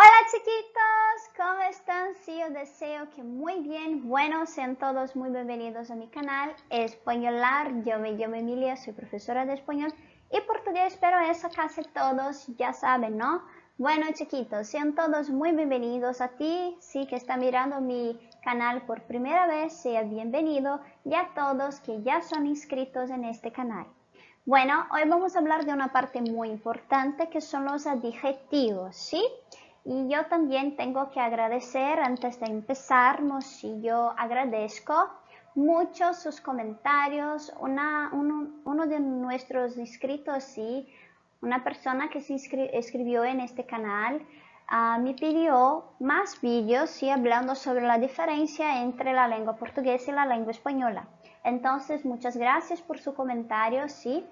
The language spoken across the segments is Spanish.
Hola chiquitos, ¿cómo están? Sí, yo deseo que muy bien. Bueno, sean todos muy bienvenidos a mi canal Españolar. Yo me llamo Emilia, soy profesora de español y portugués, pero eso casi todos ya saben, ¿no? Bueno chiquitos, sean todos muy bienvenidos a ti, sí que está mirando mi canal por primera vez, sea bienvenido, y a todos que ya son inscritos en este canal. Bueno, hoy vamos a hablar de una parte muy importante que son los adjetivos, ¿sí? Y yo también tengo que agradecer, antes de empezar, si yo agradezco mucho sus comentarios. Uno de nuestros inscritos, sí, una persona que se escribió en este canal, me pidió más vídeos, sí, hablando sobre la diferencia entre la lengua portuguesa y la lengua española. Entonces, muchas gracias por su comentario, sí.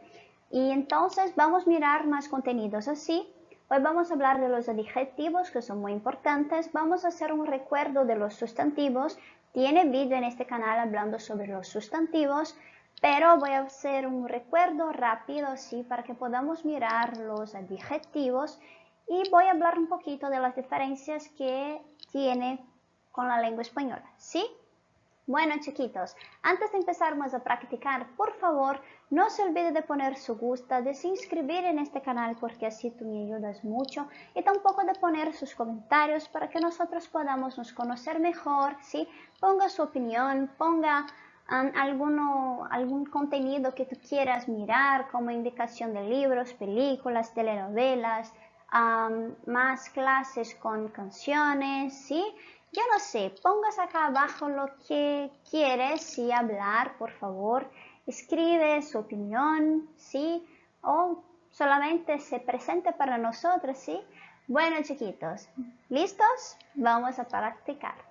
Y entonces vamos a mirar más contenidos así. Hoy vamos a hablar de los adjetivos, que son muy importantes. Vamos a hacer un recuerdo de los sustantivos. Tiene vídeo en este canal hablando sobre los sustantivos, pero voy a hacer un recuerdo rápido, sí, para que podamos mirar los adjetivos. Y voy a hablar un poquito de las diferencias que tiene con la lengua española, ¿sí? Bueno chiquitos, antes de empezarmos a practicar, por favor, no se olvide de poner su gusta, de se inscribir en este canal porque así tú me ayudas mucho, y tampoco de poner sus comentarios para que nosotros podamos nos conocer mejor, ¿sí? Ponga su opinión, ponga algún contenido que tú quieras mirar, como indicación de libros, películas, telenovelas, más clases con canciones, ¿sí? Yo no sé, pongas acá abajo lo que quieres y hablar, por favor. Escribe su opinión, ¿sí? O solamente se presente para nosotros, ¿sí? Bueno, chiquitos, ¿listos? Vamos a practicar.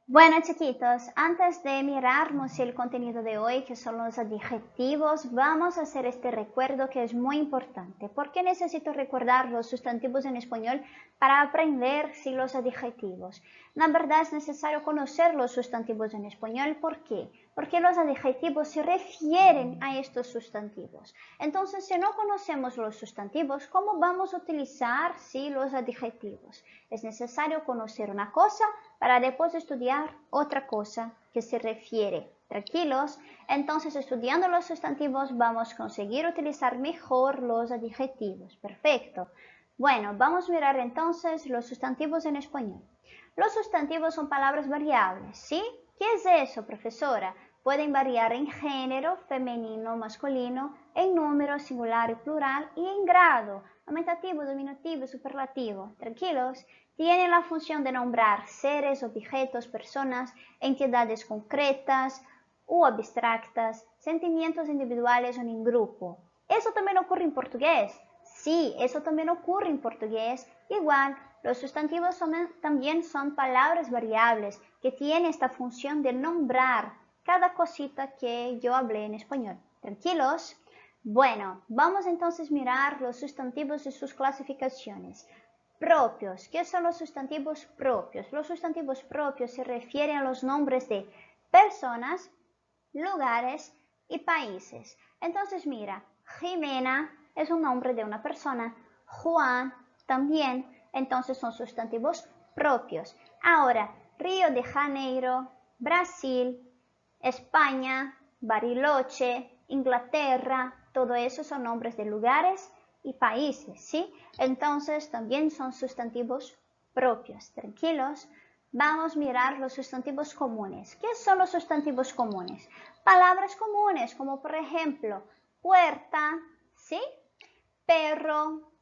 Bueno chiquitos, antes de mirarnos el contenido de hoy, que son los adjetivos, vamos a hacer este recuerdo que es muy importante. ¿Por qué necesito recordar los sustantivos en español? Para aprender los adjetivos. La verdad es necesario conocer los sustantivos en español. ¿Por qué? Porque los adjetivos se refieren a estos sustantivos. Entonces, si no conocemos los sustantivos, ¿cómo vamos a utilizar los adjetivos? Es necesario conocer una cosa para después estudiar otra cosa que se refiere. ¿Tranquilos? Entonces, estudiando los sustantivos vamos a conseguir utilizar mejor los adjetivos. Perfecto. Bueno, vamos a mirar entonces los sustantivos en español. Los sustantivos son palabras variables, ¿sí? ¿Qué es eso, profesora? Pueden variar en género, femenino, masculino, en número, singular y plural, y en grado, aumentativo, diminutivo, superlativo. ¿Tranquilos? Tienen la función de nombrar seres, objetos, personas, entidades concretas o abstractas, sentimientos individuales o en grupo. ¿Eso también ocurre en portugués? Sí, eso también ocurre en portugués. Igual, los sustantivos también son palabras variables que tienen esta función de nombrar cada cosita que yo hablé en español. ¿Tranquilos? Bueno, vamos entonces a mirar los sustantivos y sus clasificaciones. Propios. ¿Qué son los sustantivos propios? Los sustantivos propios se refieren a los nombres de personas, lugares y países. Entonces mira, Jimena es un nombre de una persona, Juan también, entonces son sustantivos propios. Ahora, Río de Janeiro, Brasil, España, Bariloche, Inglaterra, todo eso son nombres de lugares y países, ¿sí? Entonces también son sustantivos propios. Tranquilos. Vamos a mirar los sustantivos comunes. ¿Qué son los sustantivos comunes? Palabras comunes, como por ejemplo, puerta, ¿sí? Perro,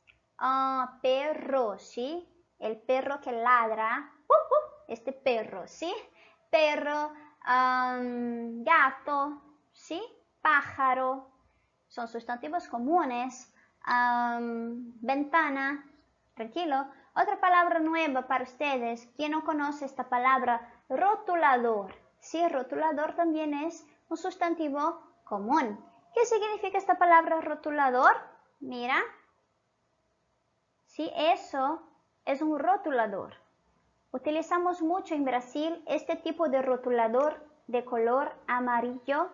perro, ¿sí? El perro que ladra, este perro, ¿sí? Perro, gato, ¿sí? Pájaro, son sustantivos comunes. Ventana, tranquilo. Otra palabra nueva para ustedes. ¿Quién no conoce esta palabra? Rotulador. Sí, rotulador también es un sustantivo común. ¿Qué significa esta palabra rotulador? Mira. Sí, eso es un rotulador. Utilizamos mucho en Brasil este tipo de rotulador de color amarillo.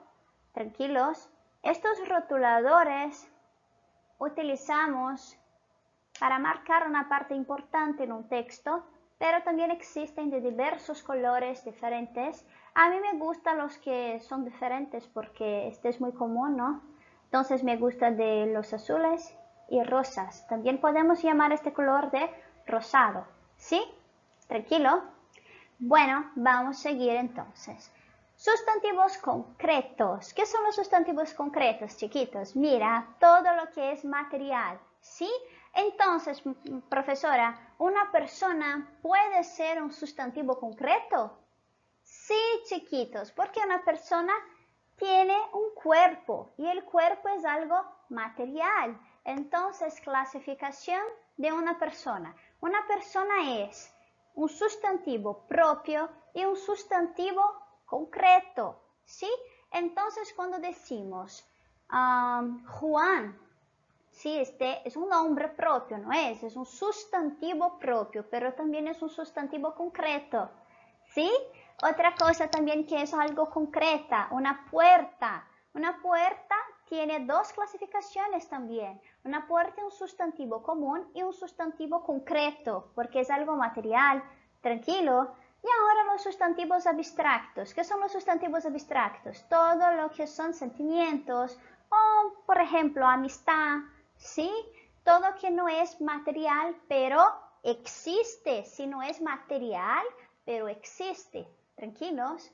Tranquilos. Estos rotuladores utilizamos para marcar una parte importante en un texto, pero también existen de diversos colores diferentes. A mí me gustan los que son diferentes porque este es muy común, ¿no? Entonces me gusta de los azules y rosas. También podemos llamar este color de rosado, ¿sí? Tranquilo. Bueno, vamos a seguir entonces. Sustantivos concretos. ¿Qué son los sustantivos concretos, chiquitos? Mira, todo lo que es material, ¿sí? Entonces, profesora, ¿una persona puede ser un sustantivo concreto? Sí, chiquitos, porque una persona tiene un cuerpo y el cuerpo es algo material. Entonces, clasificación de una persona. Una persona es un sustantivo propio y un sustantivo concreto, ¿sí? Entonces, cuando decimos Juan, sí, este es un nombre propio, ¿no es? Es un sustantivo propio, pero también es un sustantivo concreto, ¿sí? Otra cosa también que es algo concreta, una puerta. Una puerta tiene dos clasificaciones también. Una puerta es un sustantivo común y un sustantivo concreto, porque es algo material. Tranquilo. Y ahora los sustantivos abstractos. ¿Qué son los sustantivos abstractos? Todo lo que son sentimientos o, por ejemplo, amistad, ¿sí? Todo que no es material, pero existe. Si no es material, pero existe. Tranquilos.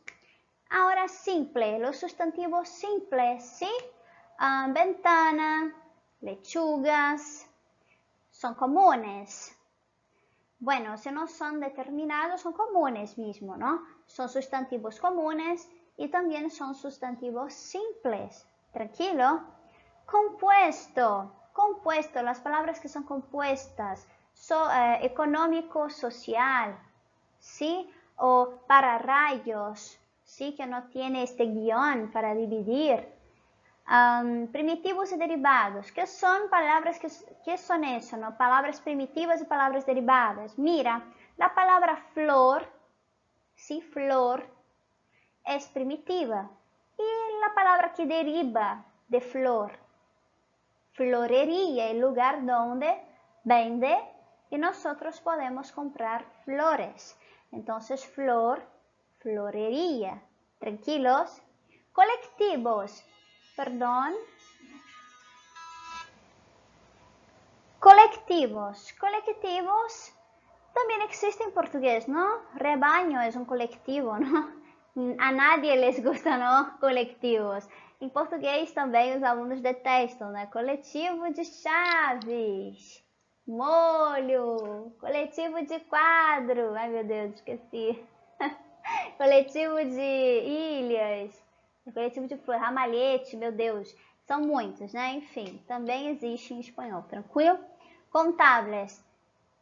Ahora simple, los sustantivos simples, ¿sí? Ventana, lechugas, son comunes. Bueno, si no son determinados, son comunes mismo, ¿no? Son sustantivos comunes y también son sustantivos simples. Tranquilo. Compuesto, compuesto, las palabras que son compuestas, económico, social, ¿sí? O pararrayos, ¿sí? Que no tiene este guión para dividir. Primitivos y derivados. ¿Qué son palabras qué son eso, no? Palabras primitivas y palabras derivadas. Mira, la palabra flor, ¿sí? Flor es primitiva. Y la palabra que deriva de flor, florería, el lugar donde vende y nosotros podemos comprar flores. Entonces, flor, florería. ¿Tranquilos? Colectivos. Perdón. Colectivos. Colectivos también existe en portugués, ¿no? Rebaño es un colectivo, ¿no? A nadie les gusta, ¿no? Colectivos. Em português também os alunos detestam, né? Coletivo de chaves, molho, coletivo de quadro, ai meu Deus, esqueci. Coletivo de ilhas, coletivo de flor, ramalhete, meu Deus, são muitos, né? Enfim, também existe em espanhol, tranquilo? Contables.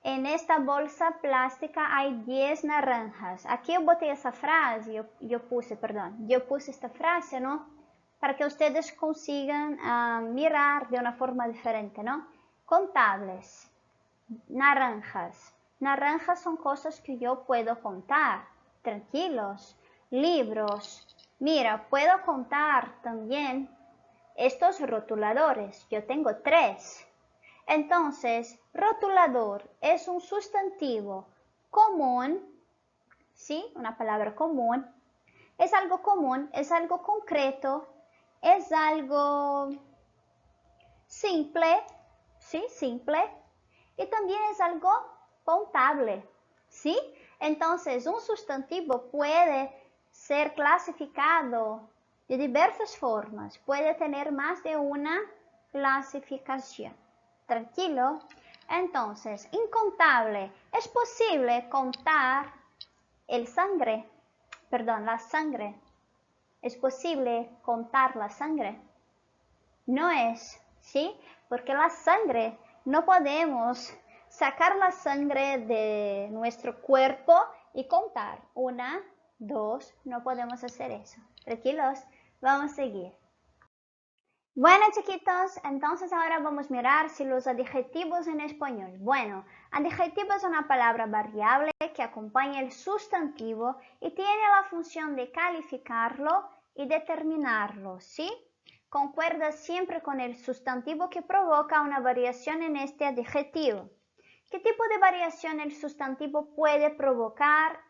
En esta bolsa plástica hay 10 naranjas. Aqui eu botei essa frase, eu puse esta frase, ¿no? Para que ustedes consigan mirar de una forma diferente, ¿no? Contables, naranjas. Naranjas son cosas que yo puedo contar, tranquilos. Libros, mira, puedo contar también estos rotuladores. Yo tengo 3. Entonces, rotulador es un sustantivo común, ¿sí? Una palabra común. Es algo común, es algo concreto, es algo simple, ¿sí? Simple. Y también es algo contable, ¿sí? Entonces, un sustantivo puede ser clasificado de diversas formas. Puede tener más de una clasificación. Tranquilo. Entonces, incontable. ¿Es posible contar la sangre? ¿Es posible contar la sangre? No es, ¿sí? Porque la sangre, no podemos sacar la sangre de nuestro cuerpo y contar. 1, 2, no podemos hacer eso. Tranquilos, vamos a seguir. Bueno, chiquitos, entonces ahora vamos a mirar si los adjetivos en español. Bueno, adjetivo es una palabra variable que acompaña el sustantivo y tiene la función de calificarlo y determinarlo, ¿sí? concuerda siempre con el sustantivo que provoca una variación en este adjetivo. ¿Qué tipo de variación el sustantivo puede provocar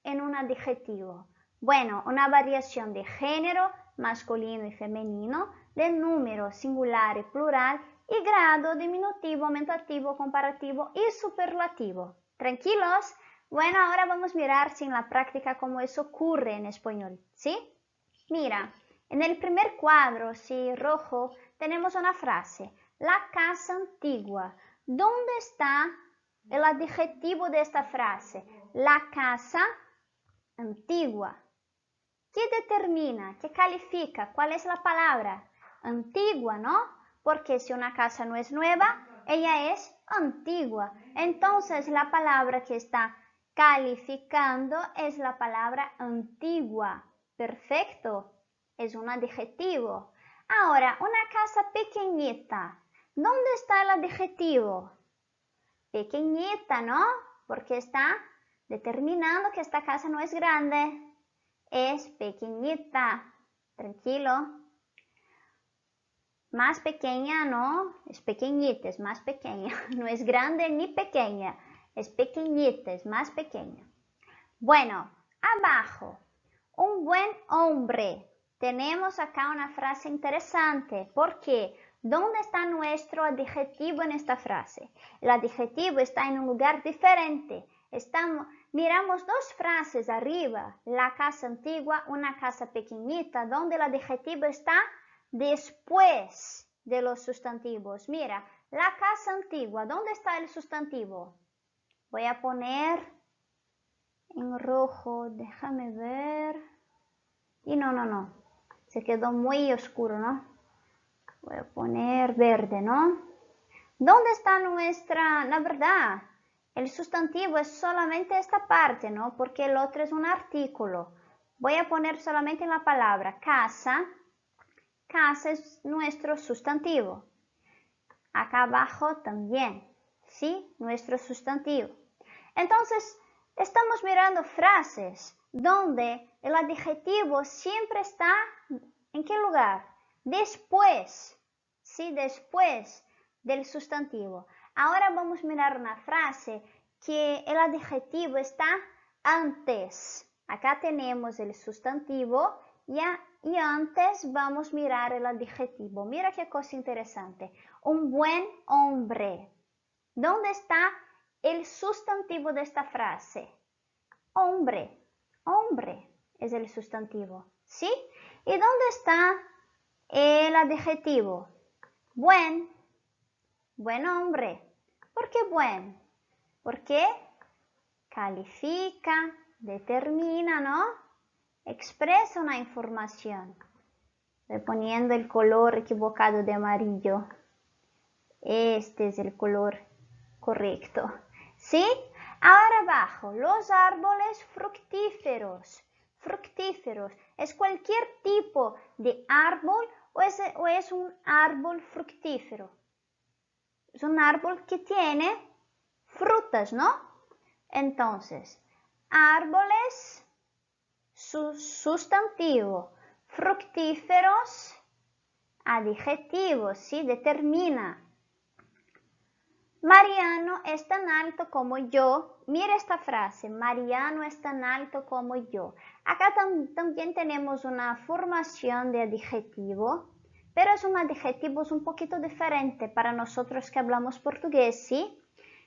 en un adjetivo? Bueno, una variación de género, masculino y femenino, de número, singular y plural, y grado, diminutivo, aumentativo, comparativo y superlativo. ¿Tranquilos? Bueno, ahora vamos a mirar si en la práctica cómo eso ocurre en español, ¿sí? Mira, en el primer cuadro, sí, rojo, tenemos una frase, la casa antigua. ¿Dónde está el adjetivo de esta frase? La casa antigua. ¿Qué determina? ¿Qué califica? ¿Cuál es la palabra? Antigua, ¿no? Porque si una casa no es nueva, ella es antigua. Entonces, la palabra que está calificando es la palabra antigua. Perfecto. Es un adjetivo. Ahora, una casa pequeñita. ¿Dónde está el adjetivo? Pequeñita, ¿no? Porque está determinando que esta casa no es grande. Es pequeñita. Tranquilo. Más pequeña, ¿no? Es pequeñita, es más pequeña. No es grande ni pequeña. Es pequeñita, es más pequeña. Bueno, abajo. Un buen hombre. Tenemos acá una frase interesante. ¿Por qué? ¿Dónde está nuestro adjetivo en esta frase? El adjetivo está en un lugar diferente. Miramos dos frases arriba. La casa antigua, una casa pequeñita, donde el adjetivo está después de los sustantivos. Mira, la casa antigua, ¿dónde está el sustantivo? Voy a poner en rojo, déjame ver. Y no, se quedó muy oscuro, ¿no? Voy a poner verde, ¿no? ¿Dónde está nuestra, la verdad? El sustantivo es solamente esta parte, ¿no? Porque el otro es un artículo. Voy a poner solamente la palabra casa. Casa es nuestro sustantivo. Acá abajo también, ¿sí? Nuestro sustantivo. Entonces, estamos mirando frases donde el adjetivo siempre está, ¿en qué lugar? Después, ¿sí? Después del sustantivo. Ahora vamos a mirar una frase que el adjetivo está antes. Acá tenemos el sustantivo y antes vamos a mirar el adjetivo. Mira qué cosa interesante. Un buen hombre. ¿Dónde está el sustantivo de esta frase? Hombre. Hombre es el sustantivo. ¿Sí? ¿Y dónde está el adjetivo? Buen. Buen hombre. ¿Por qué buen? Porque califica, determina, ¿no? Expresa una información. Estoy poniendo el color equivocado de amarillo. Este es el color correcto. ¿Sí? Ahora abajo, los árboles fructíferos. Fructíferos. ¿Es cualquier tipo de árbol o es un árbol fructífero? Es un árbol que tiene frutas, ¿no? Entonces, árboles, sustantivo, fructíferos, adjetivo, ¿sí? Determina. Mariano es tan alto como yo. Mira esta frase, Mariano es tan alto como yo. Acá también tenemos una formación de adjetivo, pero es un adjetivo un poquito diferente para nosotros que hablamos portugués, ¿sí?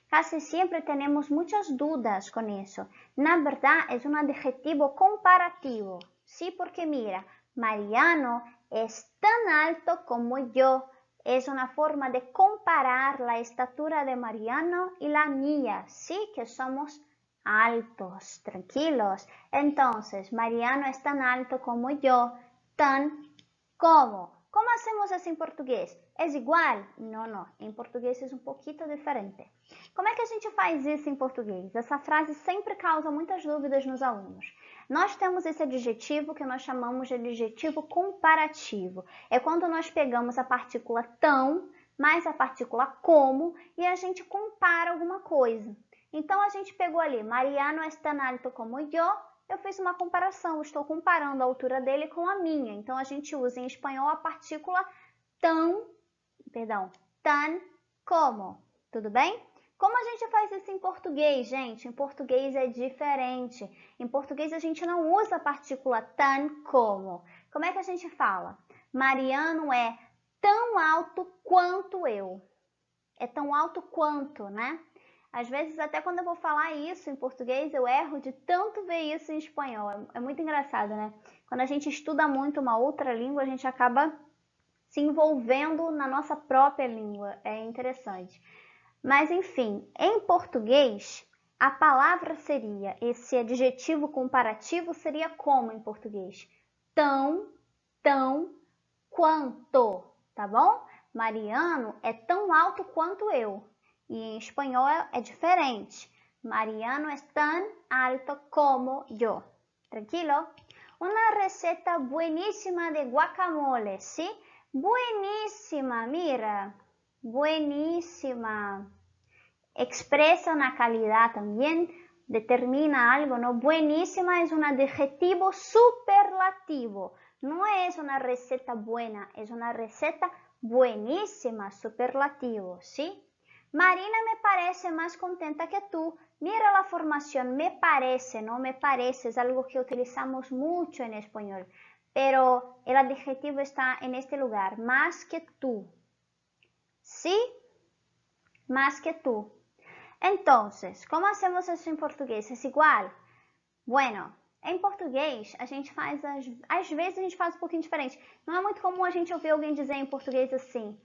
Casi siempre tenemos muchas dudas con eso. Na verdad es un adjetivo comparativo, ¿sí? Porque mira, Mariano es tan alto como yo. Es una forma de comparar la estatura de Mariano y la mía, ¿sí? Que somos altos, tranquilos. Entonces, Mariano es tan alto como yo, tan como. ¿Cómo hacemos eso en português? É igual? Não. Em português é um pouquinho diferente. Como é que a gente faz isso em português? Essa frase sempre causa muitas dúvidas nos alunos. Nós temos esse adjetivo que nós chamamos de adjetivo comparativo. É quando nós pegamos a partícula tão mais a partícula como e a gente compara alguma coisa. Então, a gente pegou ali, Mariano é tan alto como eu eu fiz uma comparação, estou comparando a altura dele com a minha. Então, a gente usa em espanhol a partícula tan como, tudo bem? Como a gente faz isso em português, gente? Em português é diferente. Em português a gente não usa a partícula tan como. Como é que a gente fala? Mariano é tão alto quanto eu. É tão alto quanto, né? Às vezes, até quando eu vou falar isso em português, eu erro de tanto ver isso em espanhol. É muito engraçado, né? Quando a gente estuda muito uma outra língua, a gente acaba se envolvendo na nossa própria língua. É interessante. Mas, enfim, em português, a palavra seria, esse adjetivo comparativo seria como em português? Tão, quanto, tá bom? Mariano é tão alto quanto eu. E em espanhol é diferente. Mariano es tan alto como yo. Tranquilo? Una receta buenísima de guacamole, ¿sí? Buenísima, mira. Buenísima. Expresa una calidad también, determina algo, ¿no? Buenísima es un adjetivo superlativo. No es una receta buena, es una receta buenísima, superlativo, ¿sí? Marina me parece más contenta que tú. Mira la formación, me parece, no me parece, es algo que utilizamos mucho en español, pero el adjetivo está en este lugar, más que tú, ¿sí? Más que tú. Entonces, como hacemos isso em português? É igual? Bueno, em português, a gente faz, às vezes a gente faz um pouquinho diferente. Não é muito comum a gente ouvir alguém dizer em português assim,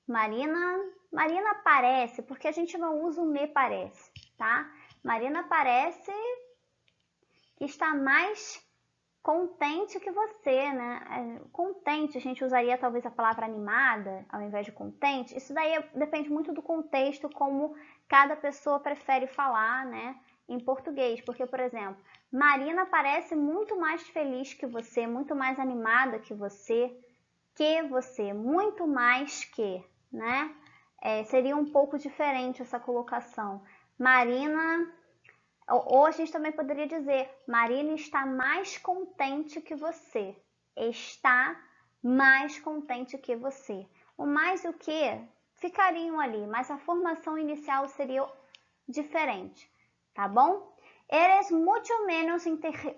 Marina parece, porque a gente não usa o me parece, tá? Marina parece que está mais contente que você, né? Contente, a gente usaria talvez a palavra animada ao invés de contente. Isso daí depende muito do contexto, como cada pessoa prefere falar, né? Em português. Porque, por exemplo, Marina parece muito mais feliz que você, muito mais animada que você, muito mais que, né? Seria um pouco diferente essa colocação. Marina... Ou a gente também poderia dizer, Marina está mais contente que você. Está mais contente que você. O mais o que ficariam ali, mas a formação inicial seria diferente, tá bom? Eres mucho menos exigente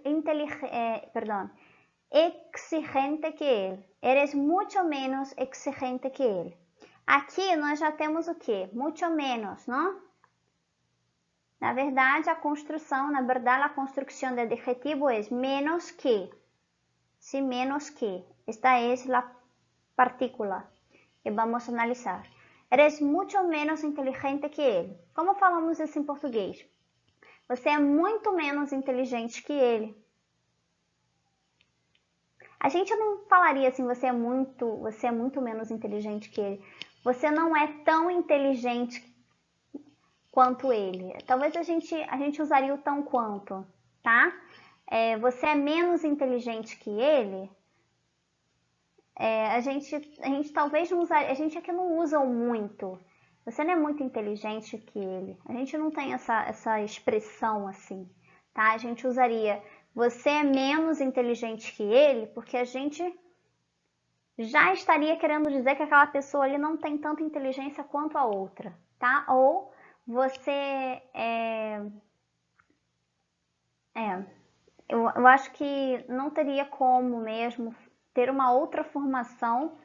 que ele. Eres mucho menos exigente que ele. Aqui nós já temos o que? Mucho menos, não? Na verdade, a construção de adjetivo é menos que. Sí, menos que. Esta é a partícula que vamos analisar. Eres mucho menos inteligente que ele. Como falamos isso em português? Você é muito menos inteligente que ele. A gente não falaria assim, você é muito menos inteligente que ele. Você não é tão inteligente quanto ele. Talvez a gente usaria o tão quanto, tá? Você é menos inteligente que ele. A gente talvez não usaria, a gente aqui não usa o muito. Você não é muito inteligente que ele. A gente não tem essa expressão assim, tá? A gente usaria você é menos inteligente que ele, porque a gente já estaria querendo dizer que aquela pessoa ali não tem tanta inteligência quanto a outra, tá? Ou você eu acho que não teria como mesmo ter uma outra formação,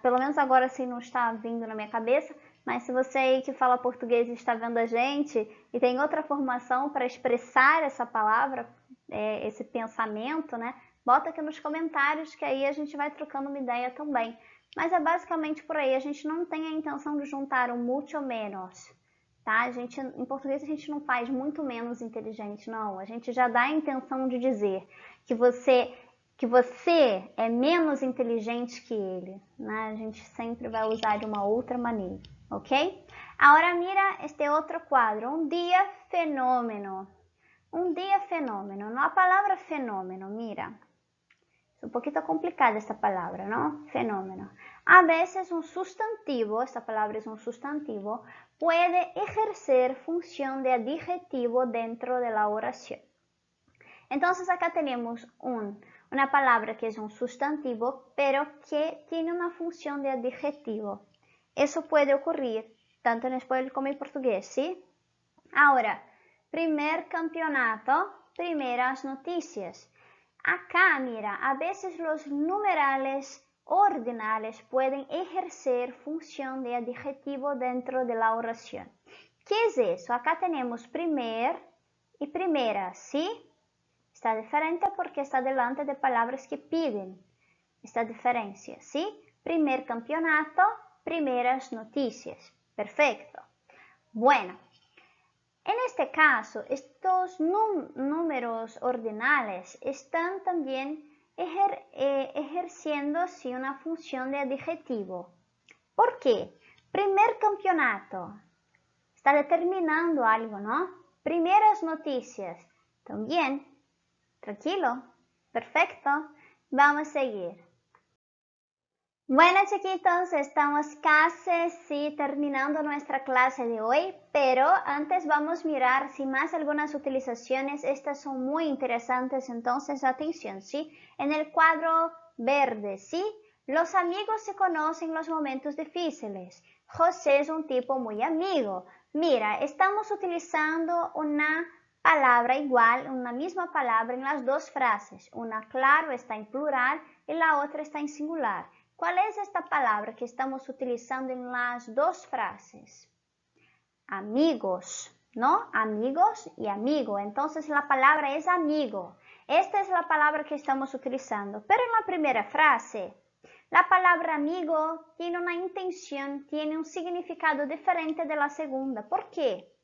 pelo menos agora assim não está vindo na minha cabeça, mas se você aí que fala português está vendo a gente e tem outra formação para expressar essa palavra, esse pensamento, né? Bota aqui nos comentários que aí a gente vai trocando uma ideia também. Mas é basicamente por aí, a gente não tem a intenção de juntar um mucho menos. Tá? Em português a gente não faz muito menos inteligente, não. A gente já dá a intenção de dizer que você é menos inteligente que ele, né? A gente sempre vai usar de uma outra maneira, ok? Agora mira este outro quadro, um dia fenômeno. Um dia fenômeno. A palavra fenômeno, mira. É um pouquinho complicada esta palavra, não? Fenômeno. A veces un sustantivo, esta palabra es un sustantivo, puede ejercer función de adjetivo dentro de la oración. Entonces acá tenemos una palabra que es un sustantivo, pero que tiene una función de adjetivo. Eso puede ocurrir tanto en español como en portugués, ¿sí? Ahora, primer campeonato, primeras noticias. Acá, mira, a veces los numerales ordinales pueden ejercer función de adjetivo dentro de la oración. ¿Qué es eso? Acá tenemos primer y primera, ¿sí? Está diferente porque está delante de palabras que piden esta diferencia, ¿sí? Primer campeonato, primeras noticias. Perfecto. Bueno, en este caso, estos números ordinales están también ejerciendo sí, una función de adjetivo. ¿Por qué? Primer campeonato. Está determinando algo, ¿no? Primeras noticias. También. Tranquilo. Perfecto. Vamos a seguir. Bueno, chiquitos, estamos casi sí, terminando nuestra clase de hoy, pero antes vamos a mirar si más algunas utilizaciones, estas son muy interesantes, entonces atención, ¿sí? En el cuadro verde, ¿sí? Los amigos se conocen en los momentos difíciles. José es un tipo muy amigo. Mira, estamos utilizando una palabra igual, una misma palabra en las dos frases. Una, claro, está en plural y la otra está en singular. ¿Cuál es esta palabra que estamos utilizando en las dos frases? Amigos, ¿no? Amigos y amigo. Entonces la palabra es amigo. Esta es la palabra que estamos utilizando. Pero en la primera frase, la palabra amigo tiene una intención, tiene un significado diferente de la segunda. ¿Por qué?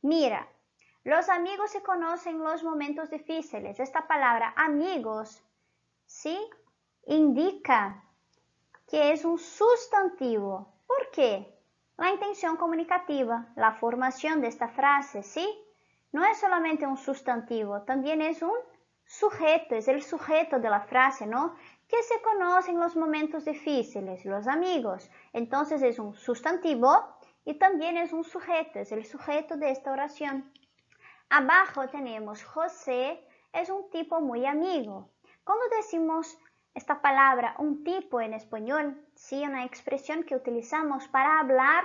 Mira, los amigos se conocen en los momentos difíciles. Esta palabra amigos, ¿sí? Indica que es un sustantivo. ¿Por qué? La intención comunicativa, la formación de esta frase, ¿sí? No es solamente un sustantivo, también es un sujeto, es el sujeto de la frase, ¿no? Que se conoce en los momentos difíciles, los amigos. Entonces es un sustantivo y también es un sujeto, es el sujeto de esta oración. Abajo tenemos José, es un tipo muy amigo. Cuando decimos esta palabra, un tipo en español, sí, una expresión que utilizamos para hablar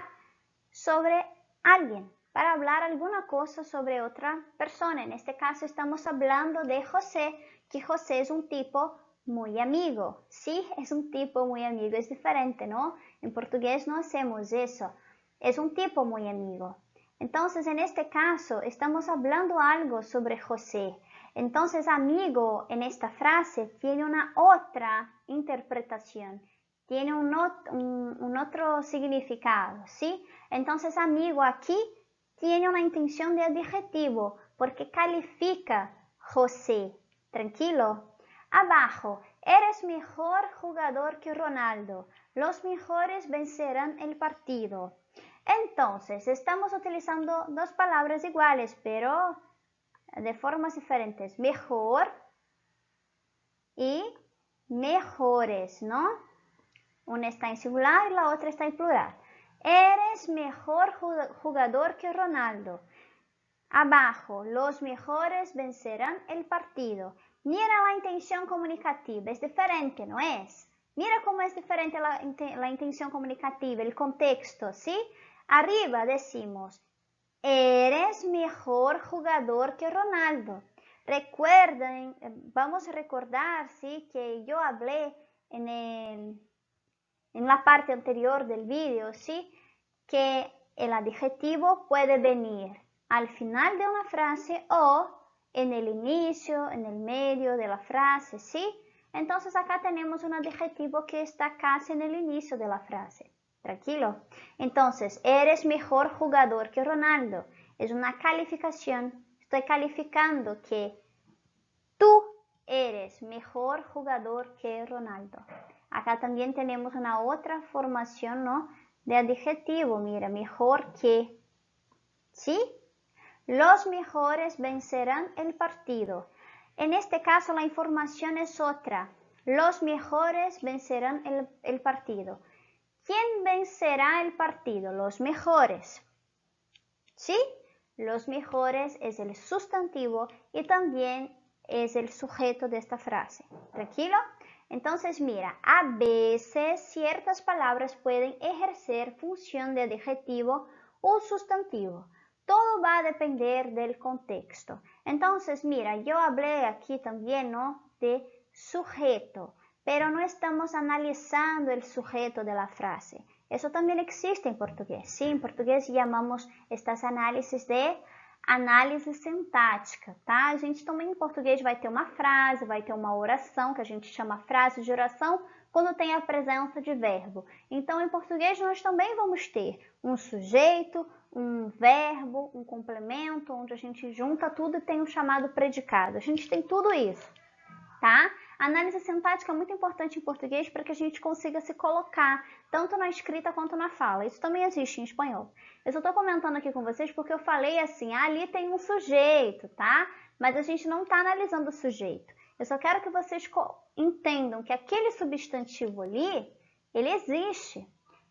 sobre alguien, para hablar alguna cosa sobre otra persona. En este caso estamos hablando de José, que José es un tipo muy amigo. Sí, es un tipo muy amigo, es diferente, ¿no? En portugués no hacemos eso. Es un tipo muy amigo. Entonces, en este caso, estamos hablando algo sobre José. Entonces, amigo en esta frase tiene una otra interpretación, tiene un otro significado, ¿sí? Entonces, amigo aquí tiene una intención de adjetivo porque califica José. Tranquilo. Abajo, eres mejor jugador que Ronaldo. Los mejores vencerán el partido. Entonces, estamos utilizando dos palabras iguales, pero de formas diferentes. Mejor y mejores, ¿no? Una está en singular y la otra está en plural. Eres mejor jugador que Ronaldo. Abajo, los mejores vencerán el partido. Mira la intención comunicativa, es diferente, ¿no es? Mira cómo es diferente la intención comunicativa, el contexto, ¿sí? Arriba decimos, eres mejor jugador que Ronaldo. Recuerden, vamos a recordar, ¿sí? Que yo hablé en la parte anterior del vídeo, ¿sí? Que el adjetivo puede venir al final de una frase o en el inicio, en el medio de la frase, ¿sí? Entonces acá tenemos un adjetivo que está casi en el inicio de la frase. Tranquilo. Entonces, eres mejor jugador que Ronaldo. Es una calificación. Estoy calificando que tú eres mejor jugador que Ronaldo. Acá también tenemos una otra formación, ¿no? De adjetivo, mira, mejor que, ¿sí? Los mejores vencerán el partido. En este caso la información es otra. Los mejores vencerán el partido. ¿Quién vencerá el partido? Los mejores. ¿Sí? Los mejores es el sustantivo y también es el sujeto de esta frase. ¿Tranquilo? Entonces, mira, a veces ciertas palabras pueden ejercer función de adjetivo o sustantivo. Todo va a depender del contexto. Entonces, mira, yo hablé aquí también, ¿no?, de sujeto, pero no estamos analizando el sujeto de la frase. Eso también existe en portugués. Sí, en portugués llamamos estas análises de análise sintática, tá? A gente também em português vai ter uma frase, vai ter uma oração, que a gente chama frase de oração, quando tem a presença de verbo. Então, em português, nós também vamos ter um sujeito, um verbo, um complemento, onde a gente junta tudo e tem um chamado predicado. A gente tem tudo isso, tá? A análise sintática é muito importante em português para que a gente consiga se colocar, tanto na escrita quanto na fala. Isso também existe em espanhol. Eu só estou comentando aqui com vocês porque eu falei assim, ali tem um sujeito, tá? Mas a gente não está analisando o sujeito. Eu só quero que vocês entendam que aquele substantivo ali, ele existe.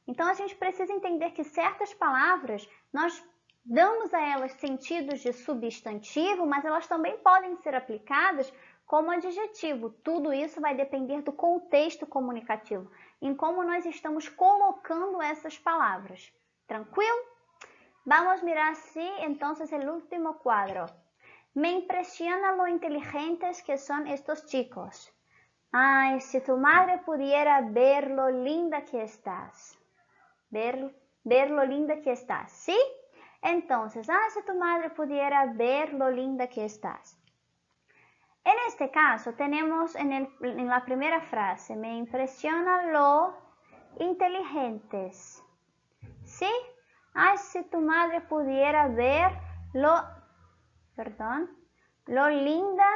Então, a gente precisa entender que certas palavras, nós damos a elas sentidos de substantivo, mas elas também podem ser aplicadas como adjetivo. Tudo isso vai depender do contexto comunicativo, em como nós estamos colocando essas palavras. Tranquilo? Vamos mirar así entonces el último cuadro. Me impresiona lo inteligentes que son estos chicos. Ay, si tu madre pudiera ver lo linda que estás. Ver lo linda que estás, ¿sí? Entonces, si tu madre pudiera ver lo linda que estás. En este caso, tenemos en la primera frase, me impresiona lo inteligentes, ¿sí? Ay, si tu madre pudiera ver lo linda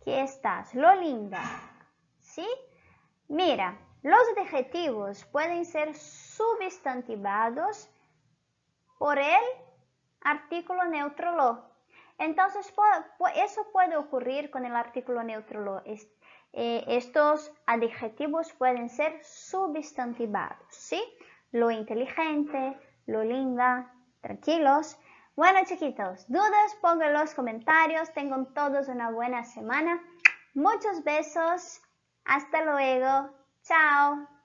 que estás, lo linda, ¿sí? Mira, los adjetivos pueden ser substantivados por el artículo neutro lo. Entonces, eso puede ocurrir con el artículo neutro lo. Estos adjetivos pueden ser substantivados, ¿sí? Lo inteligente, lo linda, tranquilos. Bueno, chiquitos, dudas, pongan en los comentarios. Tengan todos una buena semana. Muchos besos. Hasta luego. Chao.